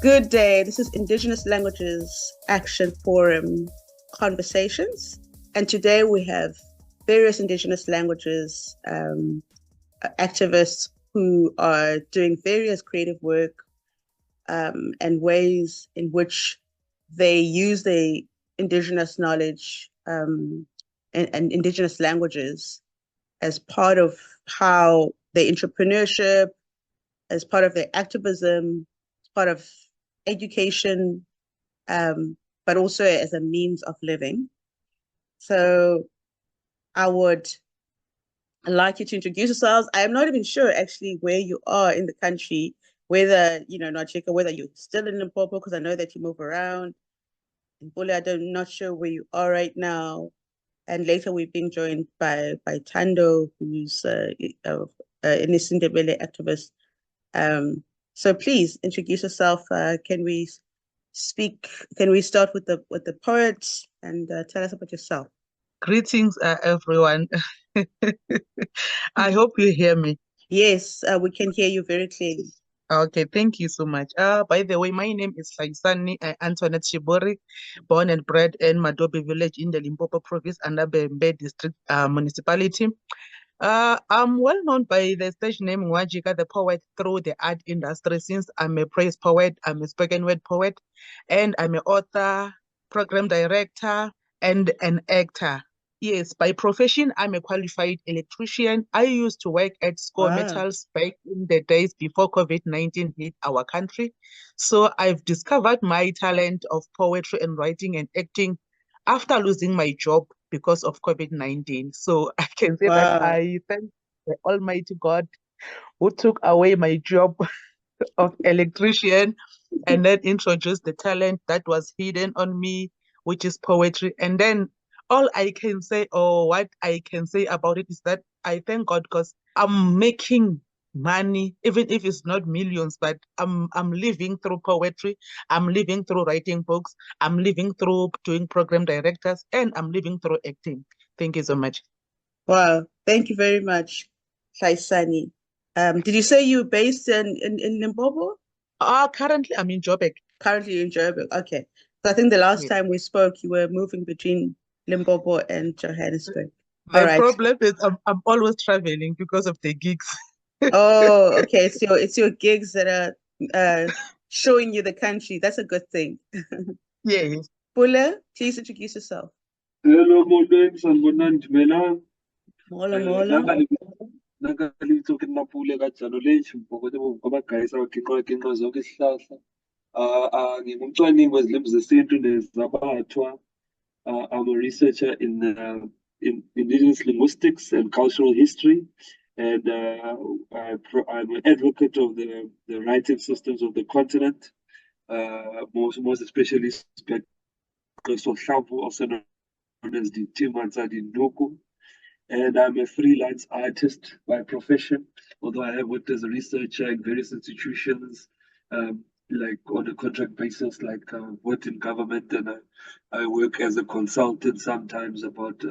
Good day. This is Indigenous Languages Action Forum Conversations. And today we have various Indigenous languages activists who are doing various creative work and ways in which they use the Indigenous knowledge and Indigenous languages as part of how their entrepreneurship, as part of their activism, as part of education, but also as a means of living. So I would like you to introduce yourselves. I am not even sure actually where you are in the country, whether, Nwachika, whether you're still in Limpopo, because I know that you move around. In Bule, I'm not sure where you are right now. And later we've been joined by Tando, who's an Isindebele activist. So please introduce yourself. Can we start with the poet and tell us about yourself? Greetings, everyone. I hope you hear me. Yes, we can hear you very clearly. Okay, thank you so much. By the way, my name is Saisani Antoinette Shibori, born and bred in Madobe village in the Limpopo province under Bembe district municipality. I'm well known by the stage name Nwajika the poet through the art industry since I'm a praise poet, I'm a spoken word poet, and I'm an author, program director, and an actor. Yes, by profession, I'm a qualified electrician. I used to work at Score Wow. Metals back in the days before COVID-19 hit our country. So I've discovered my talent of poetry and writing and acting after losing my job because of COVID-19. So I can say that Wow. I thank the Almighty God who took away my job of electrician and then introduced the talent that was hidden on me, which is poetry. And then all I can say, or what I can say about it, is that I thank God because I'm making money, even if it's not millions, but I'm living through poetry, I'm living through writing books, I'm living through doing program directors, and I'm living through acting. Thank you so much. Wow. Thank you very much, Saisani. Did you say you're based in Limpopo? Currently I'm in Joburg. Currently in Joburg. Okay. So I think the last Yes. time we spoke, you were moving between Limpopo and Johannesburg. All The right. problem is I'm always traveling because of the gigs. Oh, okay. So it's your gigs that are showing you the country. That's a good thing. Yes. Pula, please introduce yourself. Hello, molweni, sanibonani, dumelang. Molo, molo. Nakalitso ke nna Pule ka jalo le Mpokote kwabagayisa baginqa zonke isihlahla. Ngingumcwaningi wezilimi zesintu nezabathwa. I'm a researcher in indigenous linguistics and cultural history, and I'm an advocate of the writing systems of the continent, most especially also known as the Timansadi Nduku. And I'm a freelance artist by profession, although I have worked as a researcher in various institutions, like on a contract basis, like worked in government, and I work as a consultant sometimes about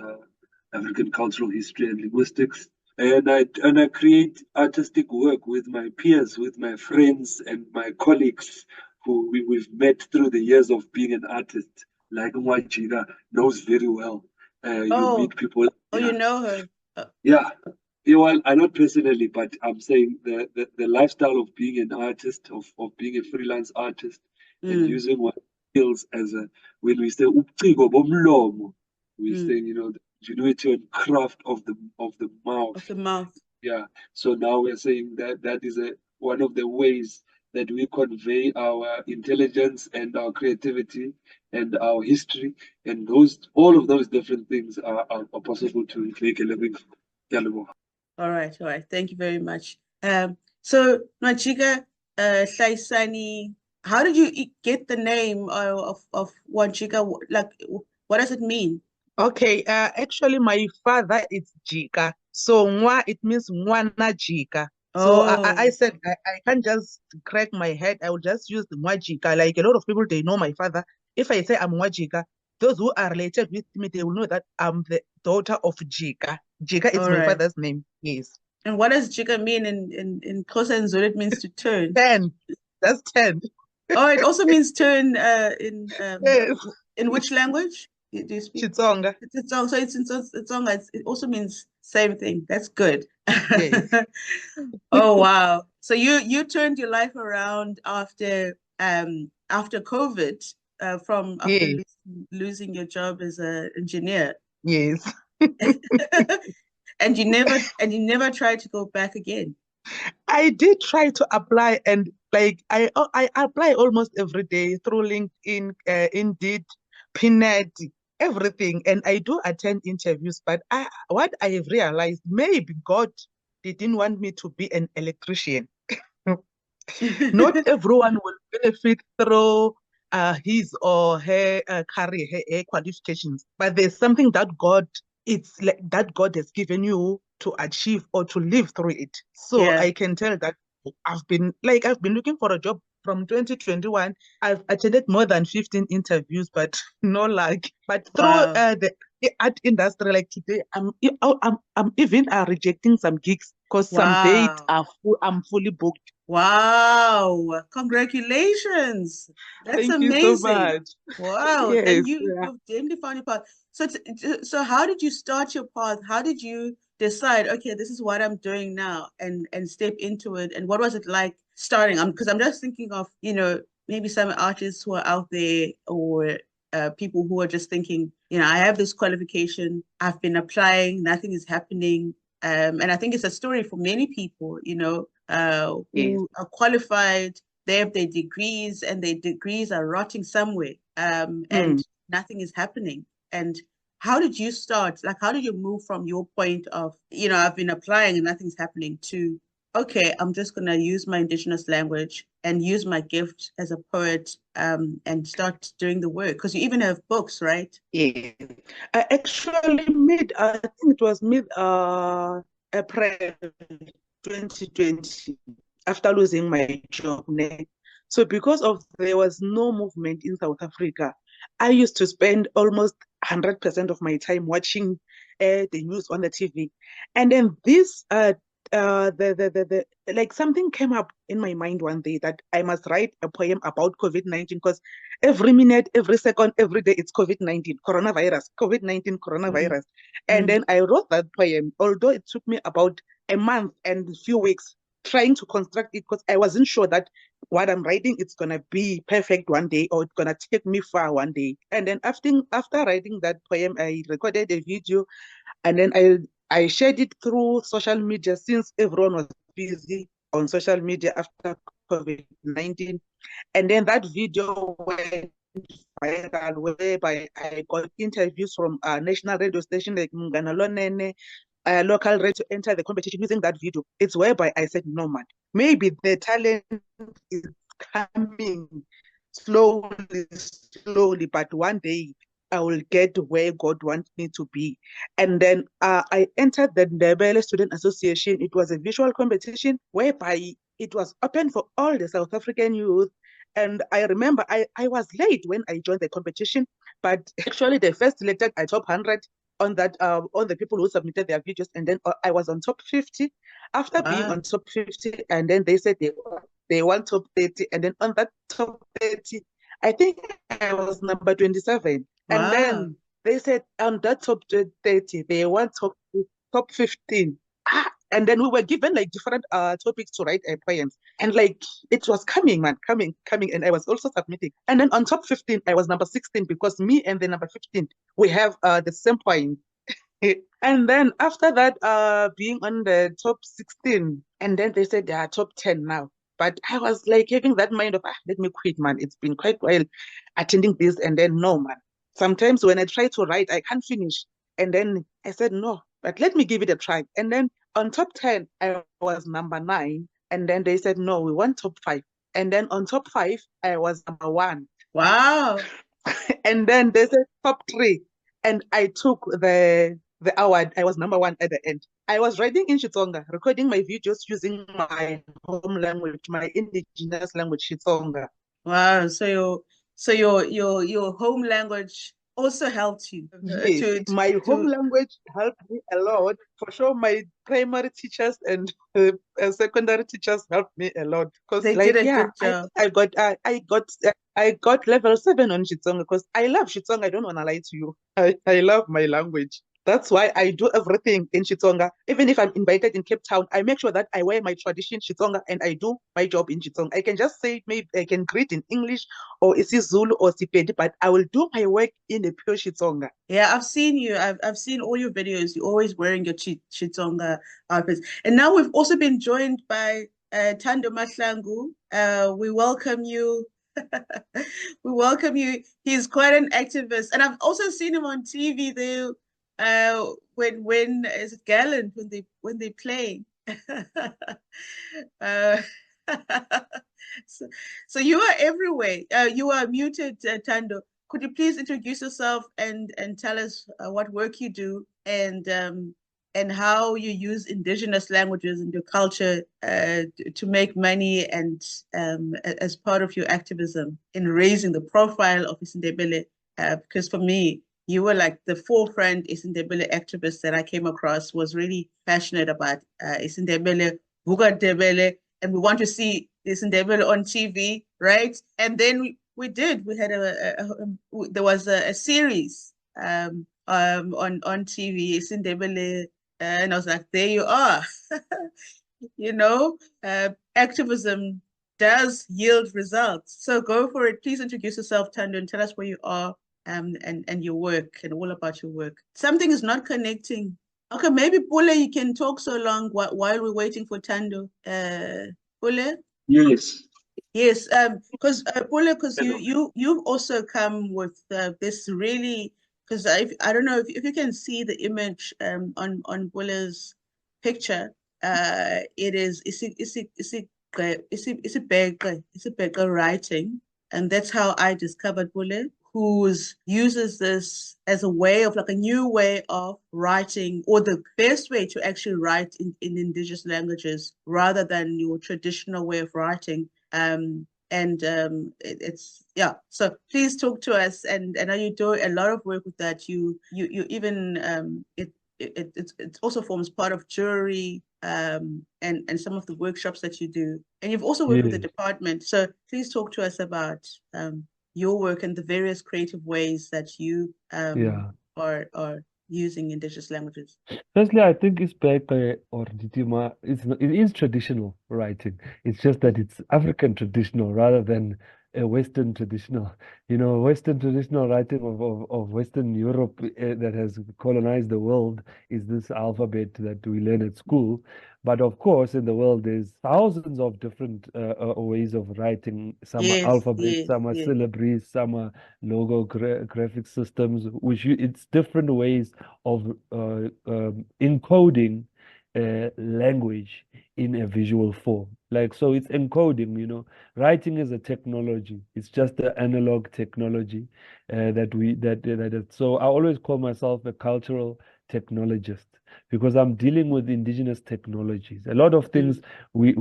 African cultural history and linguistics. And I create artistic work with my peers, with my friends and my colleagues who we've met through the years of being an artist. Like Nwachika knows very well. You meet people. Oh, you know her. Yeah. Yeah, well, I not personally, but I'm saying the lifestyle of being an artist, of being a freelance artist, and using what skills as a, when we say ubuciko bomlomo, we say, the ingenuity and craft of the mouth. Of the mouth. Yeah. So now we're saying that is one of the ways that we convey our intelligence and our creativity and our history, and all of those different things are possible to make a living. All right. Thank you very much. So Nwachika, Saisani, how did you get the name of Nwachika? Like, what does it mean? Okay, actually my father is Jika. So Nwa, it means Nwana Jika. So I said I can't just crack my head. I will just use the Nwajika. Like a lot of people, they know my father. If I say I'm Nwajika, those who are related with me, they will know that I'm the daughter of Jika. Jika is my father's name. Yes. And what does Jika mean in Xhosa and Zulu? It means to turn. 10. That's 10. Oh, it also means turn Yes, in which language do you speak? Chitsonga. It's Tsonga. So it's Tsonga. It also means same thing. That's good. Yes. Oh wow. So you turned your life around after COVID, from after Yes. losing your job as an engineer. Yes. And you never tried to go back again. I did try to apply, and like I apply almost every day through LinkedIn, Indeed, Pined, everything, and I do attend interviews. But what I have realized, maybe God didn't want me to be an electrician. Not everyone will benefit through his or her career, her qualifications, but there's something that it's like that God has given you to achieve or to live through it. So Yeah. I can tell that I've been looking for a job from 2021. I've attended more than 15 interviews, but no luck. But through Wow. the art industry, like today, I'm even rejecting some gigs because some dates Wow. I'm fully booked. Wow. Congratulations. That's Thank you so amazing. much. Wow. Then Yes, yeah. you've definitely found your path. So how did you start your path? How did you decide, okay, this is what I'm doing now, and step into it? And what was it like starting? Because I'm just thinking of, maybe some artists who are out there, or people who are just thinking, I have this qualification, I've been applying, nothing is happening. And I think it's a story for many people, Yes. who are qualified, they have their degrees, and their degrees are rotting somewhere, and Mm. nothing is happening. And how did you start? Like, how did you move from your point of, I've been applying and nothing's happening, to, okay, I'm just going to use my indigenous language and use my gift as a poet, and start doing the work? Because you even have books, right? Yes. I actually I think it was mid April 2020, after losing my job. Ne. So because of there was no movement in South Africa, I used to spend almost 100% of my time watching the news on the TV. And then this like something came up in my mind one day that I must write a poem about COVID-19, because every minute, every second, every day it's COVID-19, coronavirus, COVID-19, Mm, coronavirus. And mm. then I wrote that poem, although it took me about a month and a few weeks trying to construct it, because I wasn't sure that what I'm writing it's gonna be perfect one day, or it's gonna take me far one day. And then after writing that poem, I recorded a video, and then I shared it through social media, since everyone was busy on social media after COVID-19. And then that video went viral, whereby I got interviews from a national radio station like Mnganalonene, a local radio, to enter the competition using that video. It's whereby I said, no, man, maybe the talent is coming slowly, slowly, but one day I will get where God wants me to be. And then I entered the Ndebele Student Association. It was a visual competition whereby it was open for all the South African youth. And I remember I was late when I joined the competition, but actually they first selected a top 100 on that on the people who submitted their videos, and then I was on top 50. After being Wow. on top 50, and then they said they want top 30, and then on that top 30, I think I was number 27. And Wow. then they said on that top 30, they want top 15. And then we were given like different topics to write poems. And like it was coming, man, coming. And I was also submitting. And then on top 15, I was number 16, because me and the number 15, we have the same point. And then after that, being on the top 16, and then they said they are top 10 now. But I was like having that mind of, let me quit, man. It's been quite well attending this. And then, no, man. Sometimes when I try to write, I can't finish. And then I said, no, but let me give it a try. And then on top 10, I was number 9. And then they said, no, we want top 5. And then on top 5, I was number 1. Wow. And then they said top 3. And I took the award. I was number 1 at the end. I was writing in Xitsonga, recording my videos using my home language, my indigenous language, Xitsonga. Wow. So your home language also helped you Yes, my home language helped me a lot. For sure, my primary teachers and secondary teachers helped me a lot because, they like, did a yeah, good job. I got level 7 on Xitsonga because I love Xitsonga. I don't want to lie to you. I love my language. That's why I do everything in Xitsonga. Even if I'm invited in Cape Town, I make sure that I wear my tradition Xitsonga and I do my job in Xitsonga. I can just say maybe I can greet in English or isiZulu or Sepedi, but I will do my work in a pure Xitsonga. Yeah, I've seen you. I've seen all your videos. You're always wearing your Xitsonga outfits. And now we've also been joined by Thando Mahlangu. We welcome you. We welcome you. He's quite an activist, and I've also seen him on TV there. When is it Gallant when they play? uh, so, so you are everywhere. You are muted, Thando. Could you please introduce yourself and tell us what work you do and how you use indigenous languages and your culture to make money and as part of your activism in raising the profile of Isindebele? Because for me, you were like the forefront Isindebele activist that I came across, was really passionate about Isindebele, Buga Debele, and we want to see Isindebele on TV, right? And then we did. We had there was a series on TV, Isindebele, and I was like, there you are. You know, activism does yield results. So go for it. Please introduce yourself, Thando, and tell us where you are and your work and all about your work. Something is not connecting. Okay, maybe Pule, you can talk so long while we're waiting for Thando. Pule? Yes. Yes, because Pule, because you've also come with this really, because I don't know if you can see the image on Pule's picture. It is it's a beggar writing, and that's how I discovered Pule, who uses this as a way of like a new way of writing, or the best way to actually write in indigenous languages rather than your traditional way of writing. It's yeah. So please talk to us, and I know you do a lot of work with that. You even it also forms part of jury and some of the workshops that you do, and you've also worked with the Yes. department. So please talk to us about your work and the various creative ways that you Yeah. are using indigenous languages. Firstly, I think Isbeke or Ditima it is traditional writing. It's just that it's African traditional rather than a Western traditional. You know, Western traditional writing of Western Europe that has colonized the world is this alphabet that we learn at school. But of course, in the world, there's thousands of different ways of writing. Some are Yes, alphabets, yes, some are yes. syllabaries, some are graphic systems, it's different ways of encoding language in a visual form. Like, so it's encoding, you know. Writing is a technology. It's just the analog technology so I always call myself a cultural technologist because I'm dealing with indigenous technologies. A lot of things we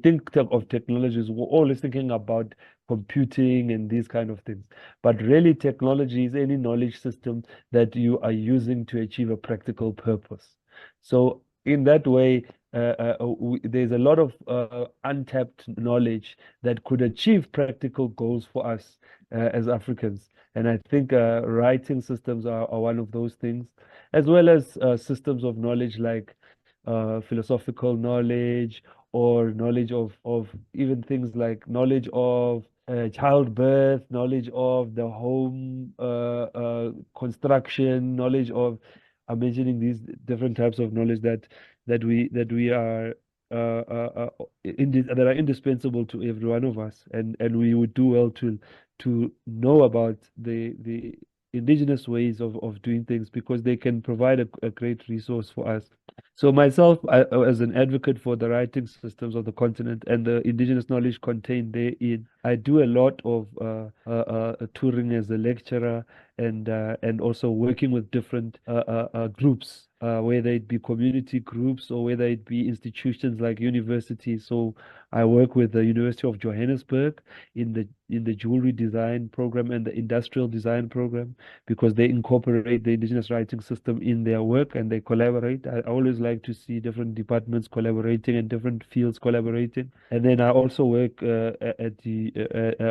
think of technologies, we're always thinking about computing and these kind of things. But really, technology is any knowledge system that you are using to achieve a practical purpose. So in that way, there's a lot of untapped knowledge that could achieve practical goals for us as Africans. And I think writing systems are one of those things, as well as systems of knowledge like philosophical knowledge or knowledge of even things like knowledge of childbirth, knowledge of the home construction, knowledge of I'm mentioning these different types of knowledge that we are that are indispensable to every one of us, and we would do well to know about the indigenous ways of doing things because they can provide a great resource for us. So myself, as an advocate for the writing systems of the continent and the indigenous knowledge contained therein, I do a lot of touring as a lecturer and also working with different groups, whether it be community groups or whether it be institutions like universities. So I work with the University of Johannesburg in the the jewelry design program and the industrial design program, because they incorporate the indigenous writing system in their work and they collaborate. I always like to see different departments collaborating and different fields collaborating. And then I also work at the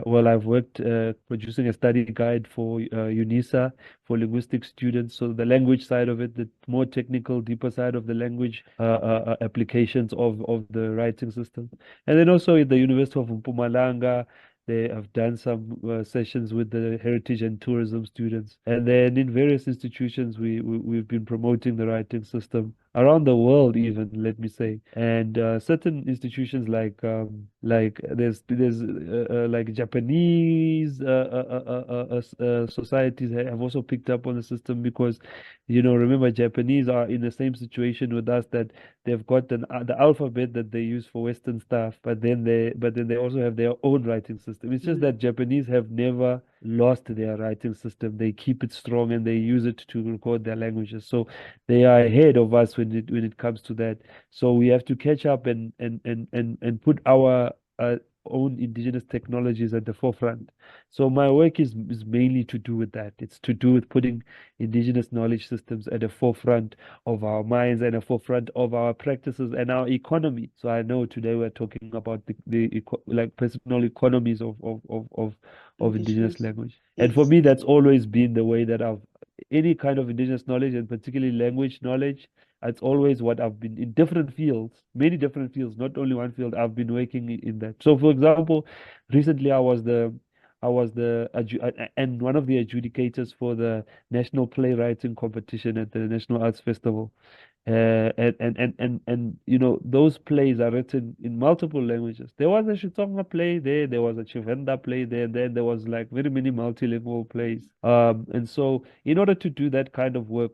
well, I've worked producing a study guide for UNISA for linguistic students. So the language side of it, the more technical, deeper side of the language applications of the writing system. And then also at the University of Mpumalanga, they have done some sessions with the heritage and tourism students. And then in various institutions, we've been promoting the writing system around the world, even, let me say. And certain institutions like there's like Japanese societies have also picked up on the system, because remember, Japanese are in the same situation with us, that they've got the alphabet that they use for Western stuff, but then they also have their own writing system. It's just that Japanese have never lost their writing system. They keep it strong and they use it to record their languages. So they are ahead of us when it comes to that. So we have to catch up and put our own indigenous technologies at the forefront. So my work is mainly to do with that. It's to do with putting indigenous knowledge systems at the forefront of our minds and the forefront of our practices and our economy. So I know today we're talking about like personal economies of indigenous language. And for Yes. me, that's always been the way that any kind of indigenous knowledge, and particularly language knowledge, it's always what I've been in different fields, many different fields, not only one field. I've been working in that. So, for example, recently I was and one of the adjudicators for the National Playwriting Competition at the National Arts Festival. And those plays are written in multiple languages. There was a Xitsonga play there was a Chivenda play there, and then there was like very many multilingual plays. And so in order to do that kind of work,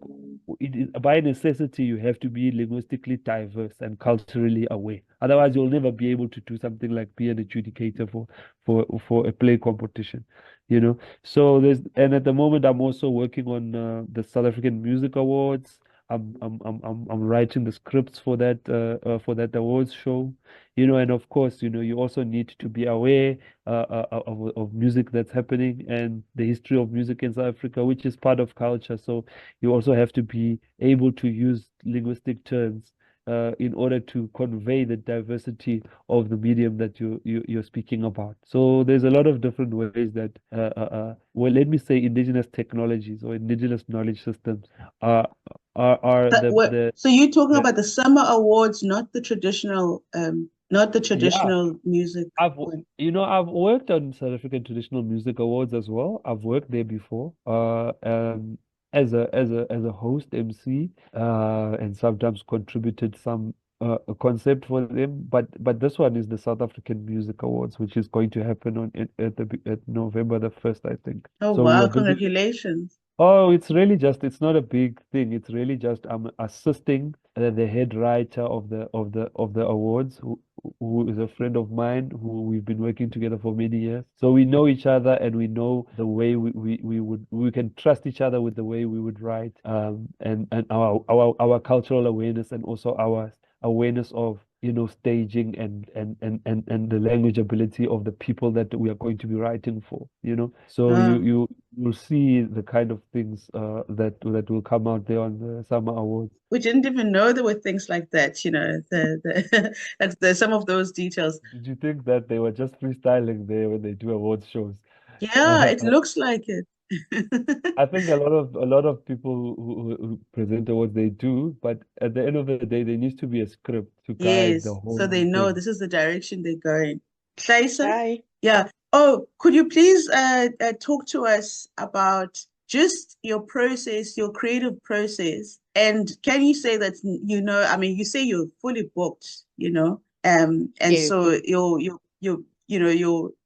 by necessity, you have to be linguistically diverse and culturally aware. Otherwise, you'll never be able to do something like be an adjudicator for a play competition. So and at the moment I'm also working on the South African Music Awards. I'm writing the scripts for that awards show, and of course, you also need to be aware of music that's happening and the history of music in South Africa, which is part of culture. So you also have to be able to use linguistic terms in order to convey the diversity of the medium that you're speaking about. So there's a lot of different ways that, well, let me say, indigenous technologies or indigenous knowledge systems are So you're talking the about the summer awards, not the traditional yeah. music I've one. I've worked on South African Traditional Music Awards as well. I've worked there before, as a host MC, and sometimes contributed some a concept for them. But this one is the South African Music Awards, which is going to happen at November the 1st, I think. Oh So we wow, are busy. congratulations. Oh, it's not a big thing. It's really just I'm assisting the head writer of the awards, who is a friend of mine, who we've been working together for many years. So we know each other and we know the way we can trust each other with the way we would write, and our cultural awareness, and also our awareness of staging and the language ability of the people that we are going to be writing for. So Ah, you'll see the kind of things that will come out there on the Summer Awards. we didn't even know there were things like that, that's there's some of those details. Did you think that they were just freestyling there when they do awards shows? Yeah, it looks like it. I think a lot of people who present awards, they do, but at the end of the day, there needs to be a script to guide the Yes, so whole they know thing. this is the direction they're going. Thaisa? Hi. Yeah. Oh, could you please talk to us about just your process, your creative process? And can you say that, I mean, you say you're fully booked, and Yes. so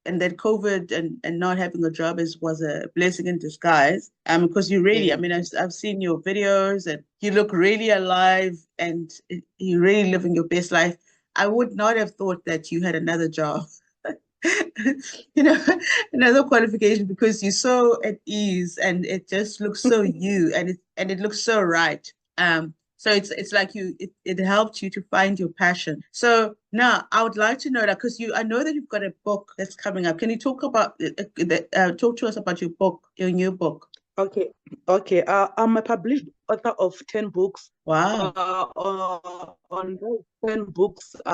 and that COVID and not having a job was a blessing in disguise. Because you really, I Yes. mean, I've seen your videos and you look really alive and you're really living your best life. I would not have thought that you had another job. you know, another qualification, because you're so at ease and it just looks so you, and it looks so right. So it's like it helped you to find your passion. So now I would like to know that because I know that you've got a book that's coming up. Can you talk about talk to us about your book, your new book? Okay. I'm a published author of 10 books. Wow. On those 10 books, 2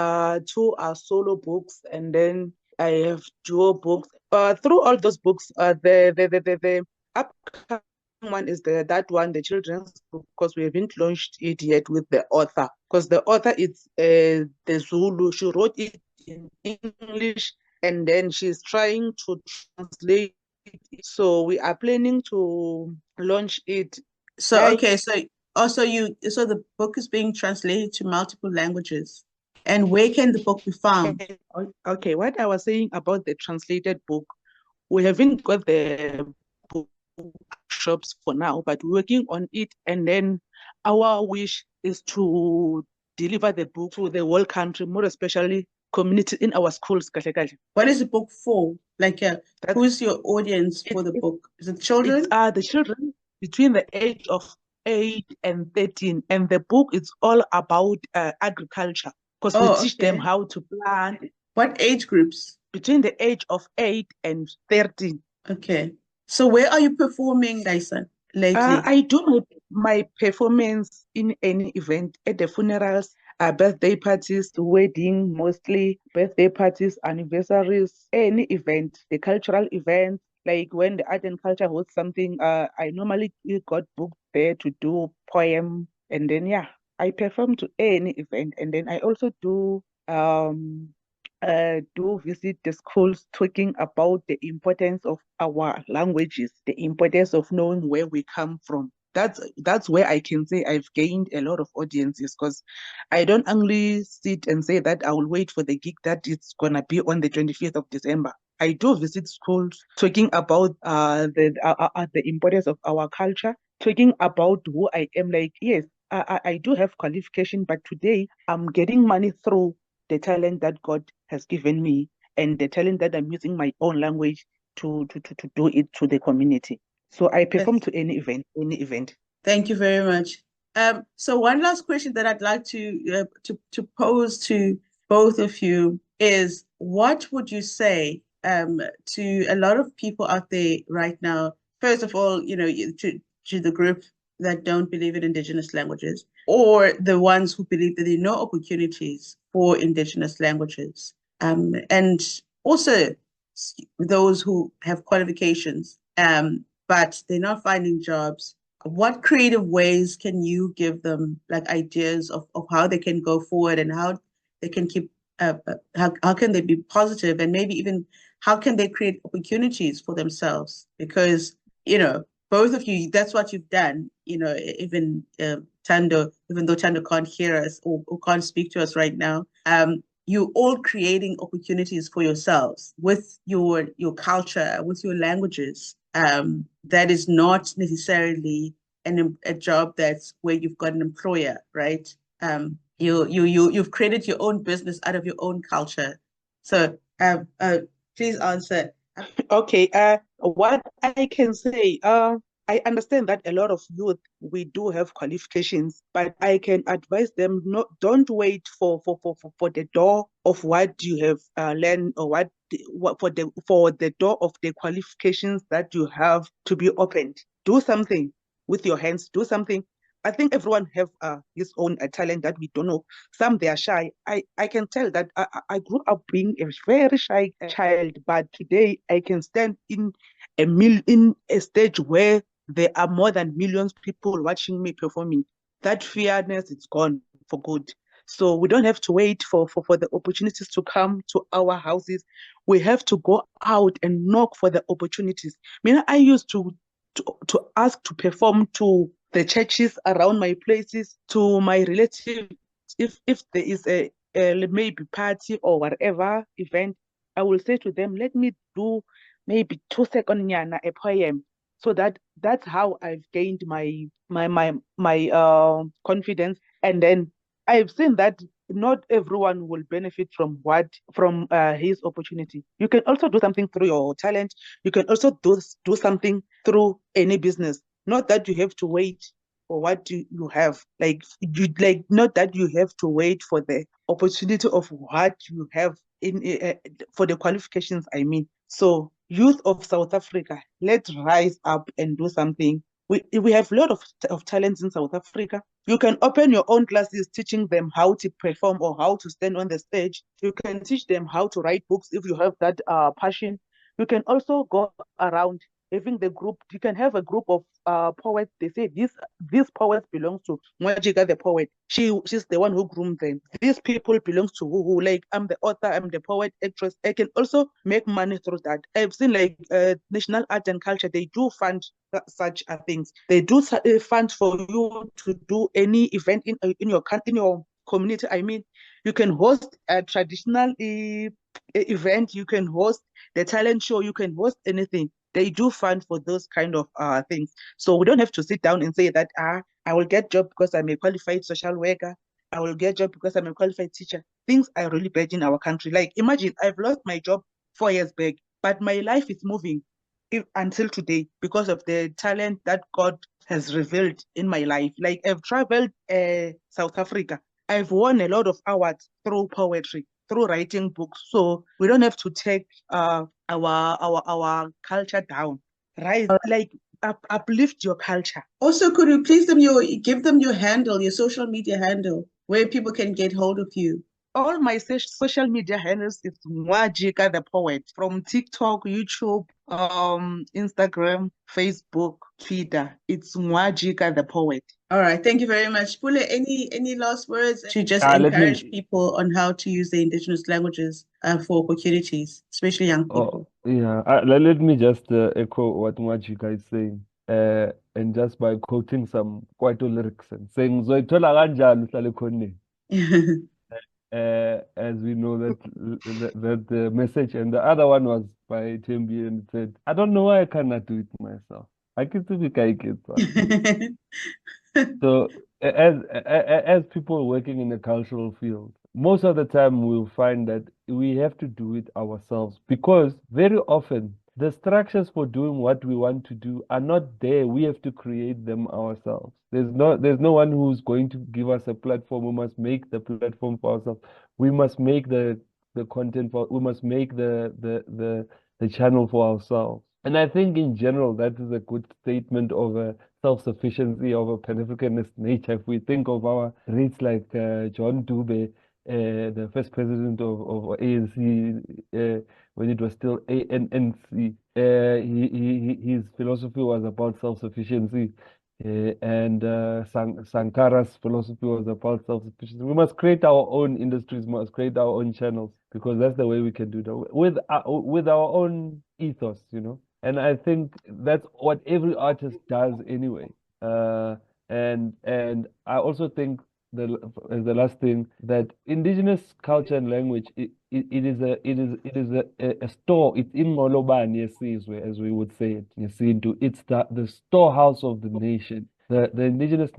are solo books, and then I have duo books. Through all those books, the upcoming one is that one, the children's book, because we haven't launched it yet with the author. Because the author is the Zulu. She wrote it in English, and then she's trying to translate it. So we are planning to launch it. So okay, so also so the book is being translated to multiple languages. And where can the book be found? Okay, what I was saying about the translated book, we haven't got the bookshops for now, but we're working on it. And then our wish is to deliver the book to the whole country, more especially community in our schools. What is the book for? Like, who's your audience for the book? Is it children? It's the children between the age of 8 and 13. And the book is all about agriculture, because we teach them how to plant. What age groups? Between the age of 8 and 13. Okay. So where are you performing, Dyson, lately? I do my performance in any event, at the funerals, birthday parties, wedding, mostly birthday parties, anniversaries, any event, the cultural events, like when the art and culture hosts something, I normally got booked there to do poem, and then I perform to any event, and then I also do visit the schools, talking about the importance of our languages, the importance of knowing where we come from. That's where I can say I've gained a lot of audiences, because I don't only sit and say that I will wait for the gig that it's gonna be on the 25th of December. I do visit schools, talking about the importance of our culture, talking about who I am. Like, yes, I do have qualification, but today I'm getting money through the talent that God has given me, and the talent that I'm using my own language to do it to the community. So I perform to any event. Thank you very much. So one last question that I'd like to pose to both of you is, what would you say to a lot of people out there right now? First of all, to the group that don't believe in Indigenous languages, or the ones who believe that there are no opportunities for Indigenous languages, and also those who have qualifications, but they're not finding jobs. What creative ways can you give them, like ideas of how they can go forward, and how they can keep, how can they be positive, and maybe even how can they create opportunities for themselves? Because, both of you, that's what you've done, even Thando, even though Thando can't hear us or can't speak to us right now, you're all creating opportunities for yourselves with your culture, with your languages. That is not necessarily a job that's where you've got an employer, right? You've created your own business out of your own culture. So please answer. Okay, what I can say, I understand that a lot of youth, we do have qualifications, but I can advise them, don't wait for the door of what you have learned, or for the door of the qualifications that you have to be opened. Do something with your hands. Do something. I think everyone have his own talent that we don't know. Some, they are shy. I can tell that I grew up being a very shy child, but today I can stand in a stage where there are more than millions of people watching me performing. That fearness is gone for good. So we don't have to wait for the opportunities to come to our houses. We have to go out and knock for the opportunities. I used to ask to perform to the churches around my places, to my relatives. If there is a maybe party or whatever event, I will say to them, let me do maybe 2 second nyana a poem. So that's how I've gained my confidence. And then I've seen that not everyone will benefit from his opportunity. You can also do something through your talent. You can also do something through any business. Not that you have to wait for what you have. Like not that you have to wait for the opportunity of what you have for the qualifications, I mean. So youth of South Africa, let's rise up and do something. We have a lot of talents in South Africa. You can open your own classes teaching them how to perform or how to stand on the stage. You can teach them how to write books if you have that passion. You can also go around having the group. You can have a group of poets. They say these poets belongs to Mwajika the poet. She's the one who groomed them. These people belongs to who. Like, I'm the author, I'm the poet, actress. I can also make money through that. I've seen like National Art and Culture. They do fund such things. They do fund for you to do any event in your community. I mean, you can host a traditional event. You can host the talent show. You can host anything. They do fund for those kind of things. So we don't have to sit down and say that I will get job because I'm a qualified social worker. I will get job because I'm a qualified teacher. Things are really bad in our country. Like, imagine I've lost my job 4 years back, but my life is moving until today because of the talent that God has revealed in my life. Like, I've traveled South Africa. I've won a lot of awards through poetry, through writing books. So we don't have to take our culture down. Right? Like, uplift your culture. Also, could you please give them your handle, your social media handle, where people can get hold of you? All my social media handles is Mwajika the poet, from TikTok, YouTube, Instagram, Facebook, Twitter. It's Mwajika the poet. All right, thank you very much. Pule, any last words to just let encourage me- people on how to use the indigenous languages for opportunities, especially young people? Yeah, let me just echo what Mwajika is saying, and just by quoting some Kwaito lyrics and saying, "Zoitola kanjani uhlale khoneni?" As we know that the message, and the other one was by Tembi, and it said, "I don't know why I cannot do it myself. I can do it." So as people working in the cultural field, most of the time we'll find that we have to do it ourselves, because very often the structures for doing what we want to do are not there. We have to create them ourselves. There's no one who's going to give us a platform. We must make the platform for ourselves. We must make the content we must make the channel for ourselves. And I think in general that is a good statement of a self-sufficiency, of a Pan-Africanist nature. If we think of our rates like John Dube, the first president of ANC, when it was still ANC, his philosophy was about self-sufficiency, and Sankara's philosophy was about self-sufficiency. We must create our own industries, must create our own channels, because that's the way we can do that with our own ethos, you know. And I think that's what every artist does anyway. And I also think as the last thing, that indigenous culture and language, it is a store. It's in Molobani, as we would say it. It's the storehouse of the nation. The indigenous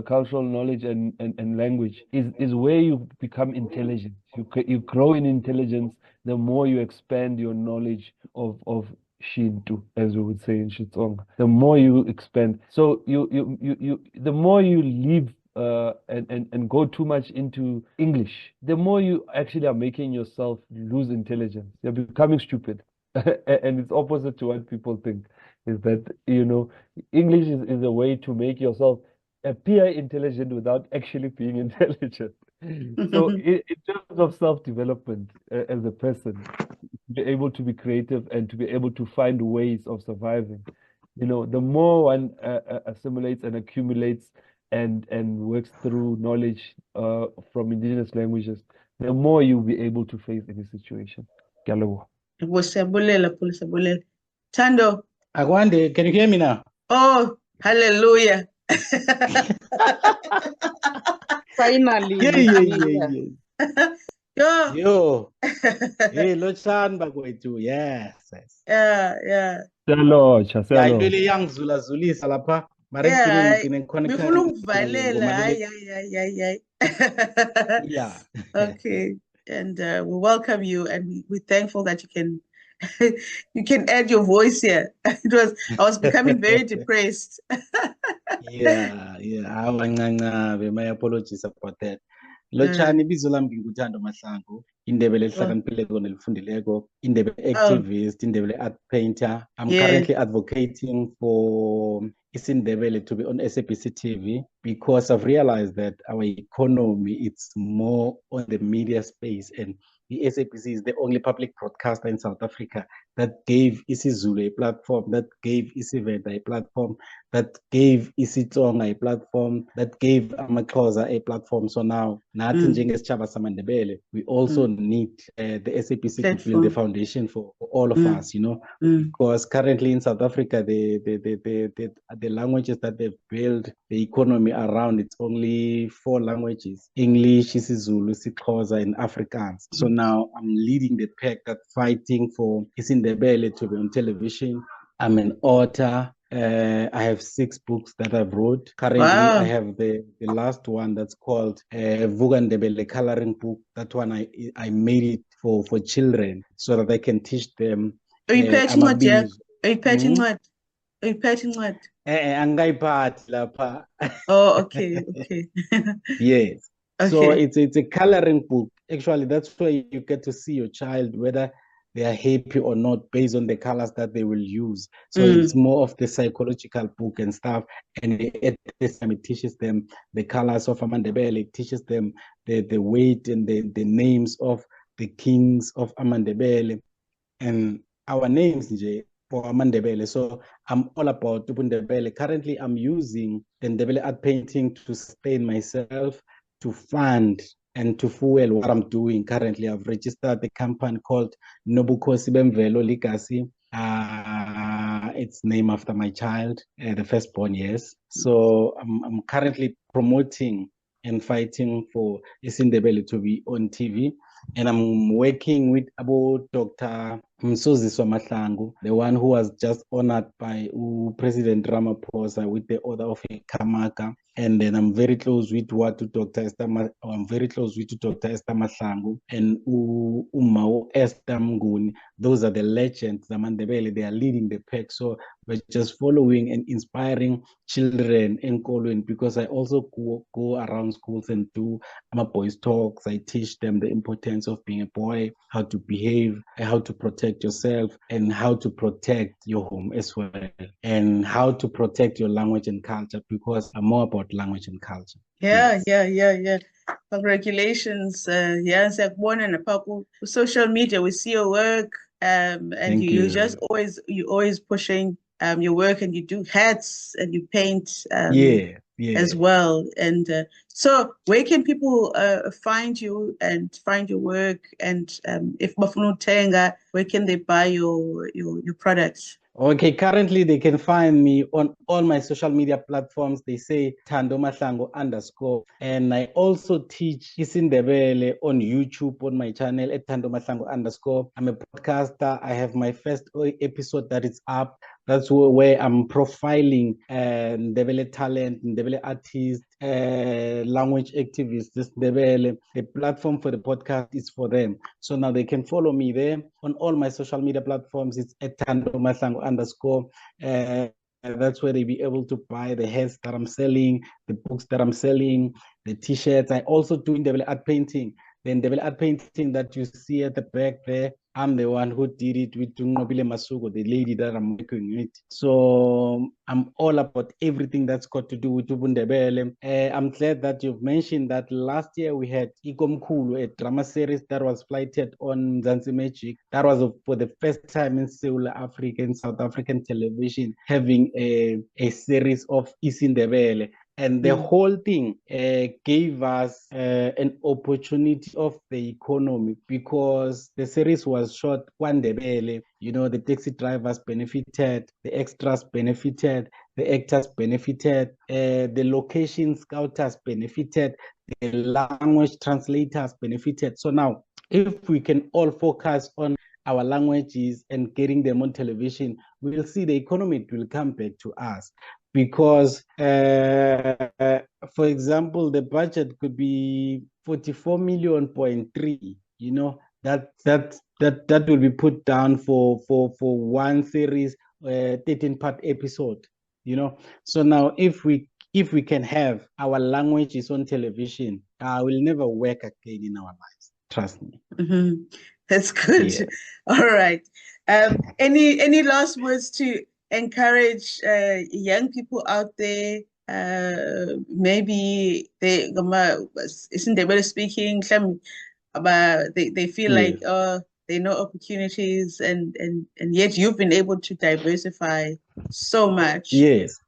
cultural knowledge and language is where you become intelligent. You grow in intelligence the more you expand your knowledge of Shintu, as we would say in Xitsonga. The more you expand, so the more you leave and go too much into English, the more you actually are making yourself lose intelligence. You're becoming stupid. And it's opposite to what people think, is that, you know, English is a way to make yourself appear intelligent without actually being intelligent. So in terms of self-development as a person, to be able to be creative and to be able to find ways of surviving, you know, the more one assimilates and accumulates and works through knowledge from indigenous languages, the more you'll be able to face any situation. Siyabulela. Siyabulela, Pule, siyabulela. Thando. Akwande, can you hear me now? Oh, hallelujah. Finally. Yo. Hey, Lochan Bagwetu, yes. Yeah. Siyalotsha, Yeah, siyalotsha. really young Zulazulisa lapha. Yeah, Yeah. Okay. And we welcome you, and we're thankful that you can you can add your voice here. I was becoming very depressed. Yeah, hawa ncancabe, my apologies about that. Lotshani, ibizo lami nginguThando Mahlangu, indebele elihlakaniphileko nelifundileko, indebele activist, indebele art painter. I'm Yeah. currently advocating for isiNdebele to be on SABC TV because I've realized that our economy, it's more on the media space, and the SABC is the only public broadcaster in South Africa that gave isiZulu a platform, that gave isiVenda a platform, that gave isiTsonga a platform, that gave amaXhosa a platform. So now, nathi njengesitjhaba samaNdebele, we also need the SABC to build the foundation for all of us, you know, because currently in South Africa, the languages that they've built the economy around, it's only 4 languages: English, isiZulu, isiXhosa, and Afrikaans. So now I'm leading the pack that's fighting for isiNdebele to be on television. I'm an author. I have 6 books that I've wrote. Currently, I have the last one that's called Vuka Ndebele Coloring Book. That one I made it for children so that I can teach them. Are you patching what, Jack? Are you patching what? Are you patching what? Angayiphathi lapha. Oh, okay. Yes. Okay. So it's a coloring book. Actually, that's where you get to see your child, whether they are happy or not, based on the colors that they will use. So it's more of the psychological book and stuff. And at this time, it teaches them the colors of Amandebele. It teaches them the weight and the names of the kings of Amandebele and our names for Amandebele. So I'm all about Ubundebele. Currently, I'm using the Ndebele art painting to sustain myself, to fund and to fuel what I'm doing currently. I've registered a company called Nobukhosi Bemvelo Legacy. It's named after my child, the firstborn, yes. So I'm currently promoting and fighting for isiNdebele to be on TV. And I'm working with about Dr. Msoziswa Mahlangu, the one who was just honored by President Ramaphosa with the Order of Kamaka. And then I'm very close with Dr. Esther Mahlangu and Umau Esther Mnguni. Those are the legends, the Mandebele. They are leading the pack. So we're just following and inspiring children in Kolwyn, because I also go around schools and do my boys' talks. I teach them the importance of being a boy, how to behave, how to protect yourself, and how to protect your home as well, and how to protect your language and culture, because I'm more about language and culture. Yeah. Congratulations. Siyakubona napha ku social media, we see your work, and you just always pushing your work, and you do hats and you paint as well. And so where can people find you and find your work, and if bafuna uthenga, where can they buy your products? Okay, currently they can find me on all my social media platforms. They say Thando Mahlangu _ and I also teach isiNdebele on YouTube on my channel at Thando Mahlangu _ I'm a podcaster. I have my first episode that is up. That's where I'm profiling Ndebele talent, Ndebele artists, language activists, Ndebele. The platform for the podcast is for them. So now they can follow me there on all my social media platforms. It's at Thando Mahlangu _ that's where they'll be able to buy the hats that I'm selling, the books that I'm selling, the t-shirts. I also do Ndebele art painting. The Ndebele art painting that you see at the back there, I'm the one who did it with Nobile Masugo, the lady that I'm working with. So I'm all about everything that's got to do with Ubundebele. I'm glad that you've mentioned that last year we had Ikomkhulu, a drama series that was flighted on Mzansi Magic. That was for the first time in South African television, having a series of isiNdebele. And the whole thing gave us an opportunity of the economy, because the series was shot KwaNdebele. You know, the taxi drivers benefited, the extras benefited, the actors benefited, the location scouters benefited, the language translators benefited. So now, if we can all focus on our languages and getting them on television, we'll see the economy will come back to us. Because, for example, the budget could be 44.3 million, you know, that that will be put down for one series, 13-part episode, you know. So now if we can have our languages on television, will never work again in our lives. Trust me. Mm-hmm. That's good. Yeah. All right. Any last words to encourage young people out there? Maybe they isn't they better speaking some about they feel like they know opportunities and yet you've been able to diversify so much. Yes.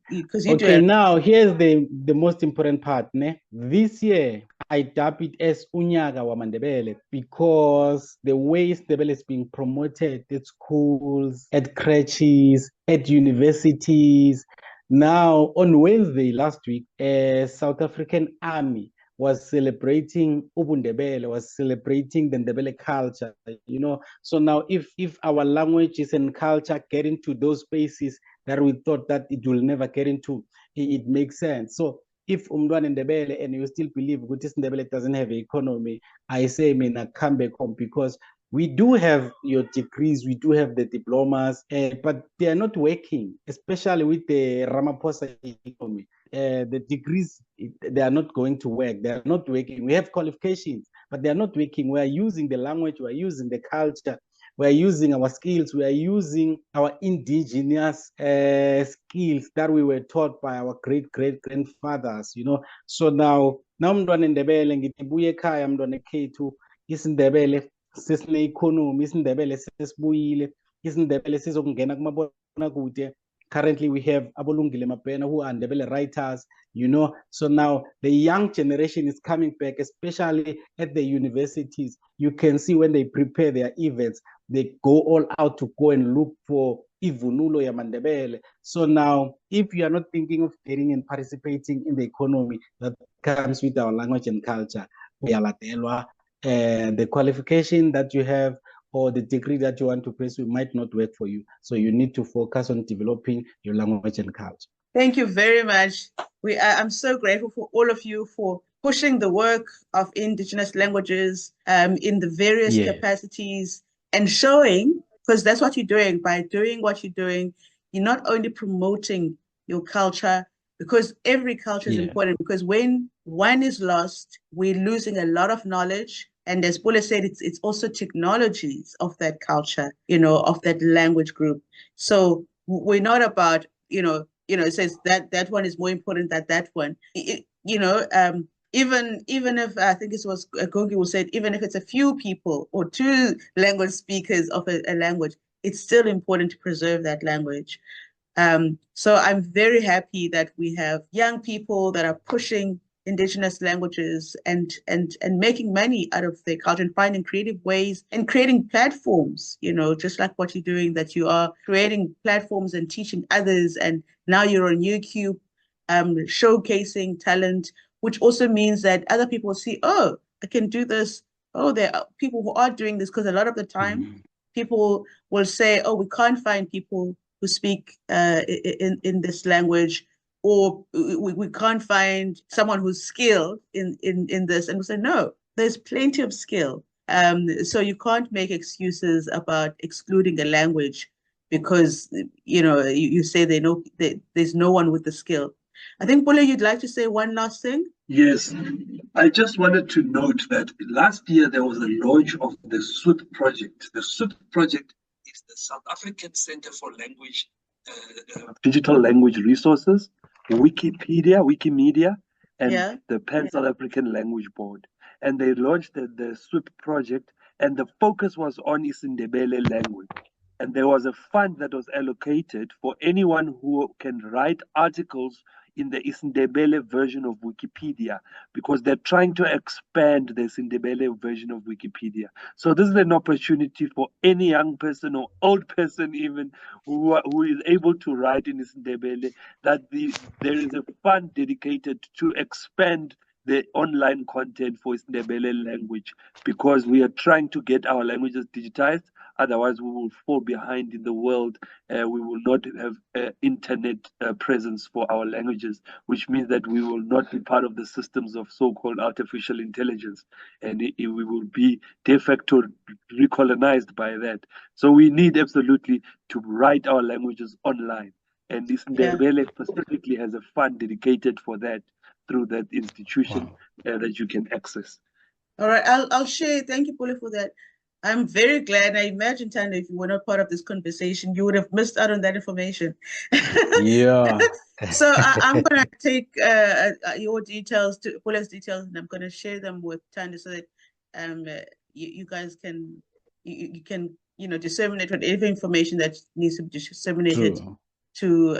Because you Okay, do. now here's the most important part. Ne? This year, I dub it as Unyaka wa Mandebele because the way Ndebele is being promoted at schools, at crèches, at universities. Now, on Wednesday last week, a South African army was celebrating Ubundebele, was celebrating the Ndebele culture, you know. So now if our languages and culture get into those spaces that we thought that it will never get into, it makes sense. So if Umdwan Ndebele and you still believe Gutis Ndebele doesn't have an economy, I say, mina, come back home, because we do have your degrees, we do have the diplomas, but they are not working, especially with the Ramaphosa economy. The degrees, they are not going to work. They are not working. We have qualifications, but they are not working. We are using the language, we are using the culture, we are using our skills, we are using our indigenous skills that we were taught by our great-grandfathers, you know. So now mntwana Ndebele ngithi buye ekhaya mntwana ekhethu, isiNdebele sesine economy, isiNdebele sesibuyile, isiNdebele sizokungena kumabonakude. Currently, we have Abolungile Mapena, who are Ndebele writers, you know. So now the young generation is coming back, especially at the universities. You can see when they prepare their events, they go all out to go and look for ivunulo ya Mandebele. So now, if you are not thinking of getting and participating in the economy that comes with our language and culture, the qualification that you have or the degree that you want to pursue might not work for you. So you need to focus on developing your language and culture. Thank you very much. I'm so grateful for all of you for pushing the work of indigenous languages in the various capacities and showing, because that's what you're doing. By doing what you're doing, you're not only promoting your culture, because every culture is important, because when one is lost, we're losing a lot of knowledge. And as Paula said, it's also technologies of that culture, you know, of that language group. So we're not about, it says that one is more important than that one. Even if I think it was Gogi who said, even if it's a few people or two language speakers of a language, it's still important to preserve that language. So I'm very happy that we have young people that are pushing indigenous languages and making money out of their culture and finding creative ways and creating platforms, just like what you're doing, that you are creating platforms and teaching others. And now you're on YouTube, showcasing talent, which also means that other people see, oh, I can do this. Oh, there are people who are doing this, because a lot of the time people will say, oh, we can't find people who speak in this language, or we can't find someone who's skilled in this. And we say, no, there's plenty of skill. So you can't make excuses about excluding a language because, you say there's no one with the skill. I think, Pule, you'd like to say one last thing? Yes, I just wanted to note that last year there was a launch of the SWIP project. The SWIP project is the South African Center for Language, Digital Language Resources, Wikimedia, and the Pan South African Language Board. And they launched the SWIP project, and the focus was on isiNdebele language. And there was a fund that was allocated for anyone who can write articles in the isiNdebele version of Wikipedia, because they're trying to expand the isiNdebele version of Wikipedia. So this is an opportunity for any young person or old person even who is able to write in isiNdebele, that there is a fund dedicated to expand the online content for isiNdebele language, because we are trying to get our languages digitized. Otherwise, we will fall behind in the world. We will not have internet presence for our languages, which means that we will not be part of the systems of so-called artificial intelligence, and we will be de facto recolonized by that. So we need absolutely to write our languages online. And this Ndebele specifically has a fund dedicated for that through that institution that you can access. All right, I'll share. Thank you, Pule, for that. I'm very glad. I imagine, Tando, if you were not part of this conversation, you would have missed out on that information. Yeah. So I'm going to take your details, Pule's details, and I'm going to share them with Tando so that you guys can you can disseminate whatever information that needs to be disseminated to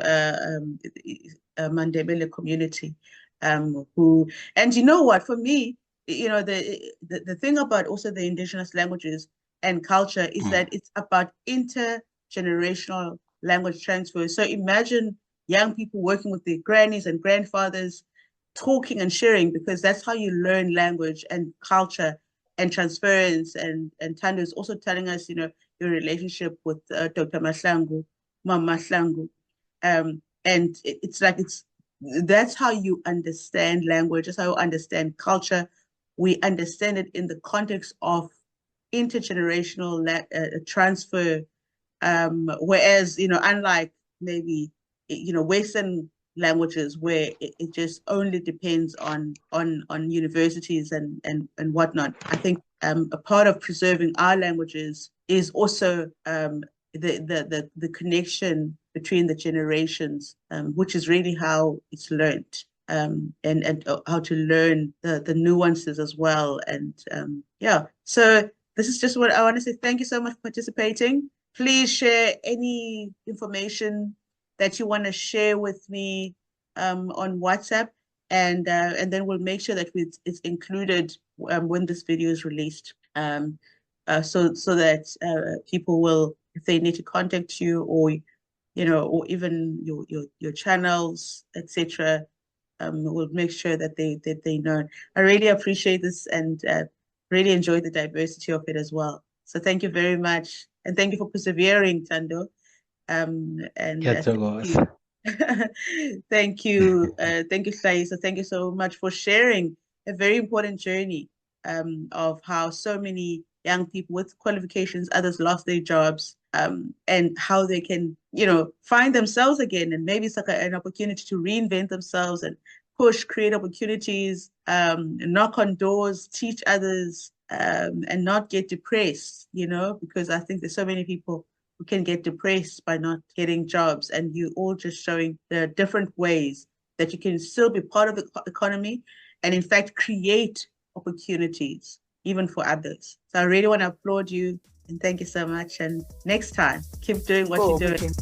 Mandebele community. Who, and you know what, for me, the thing about also the indigenous languages and culture is that it's about intergenerational language transfer. So imagine young people working with their grannies and grandfathers, talking and sharing, because that's how you learn language and culture and transference. And Tando is also telling us, your relationship with Dr. Mahlangu, Mama Mahlangu. And that's how you understand language, that's how you understand culture. We understand it in the context of intergenerational transfer, whereas, unlike maybe, Western languages where it just only depends on universities and whatnot. I think a part of preserving our languages is also the connection between the generations, which is really how it's learned. And how to learn the nuances as well. And so this is just what I want to say. Thank you so much for participating. Please share any information that you want to share with me on WhatsApp, and then we'll make sure that it's included when this video is released, so that people will, if they need to contact you, or or even your channels, etc. We'll make sure that they know. I really appreciate this and really enjoy the diversity of it as well. So thank you very much, and thank you for persevering, Tando. Thank you, Hlaisa. Thank you so much for sharing a very important journey of how so many young people with qualifications, others lost their jobs, and how they can, find themselves again, and maybe it's like an opportunity to reinvent themselves and push, create opportunities, knock on doors, teach others, and not get depressed, because I think there's so many people who can get depressed by not getting jobs, and you all just showing the different ways that you can still be part of the economy and in fact create opportunities even for others. So I really want to applaud you and thank you so much. And next time, keep doing what you're doing.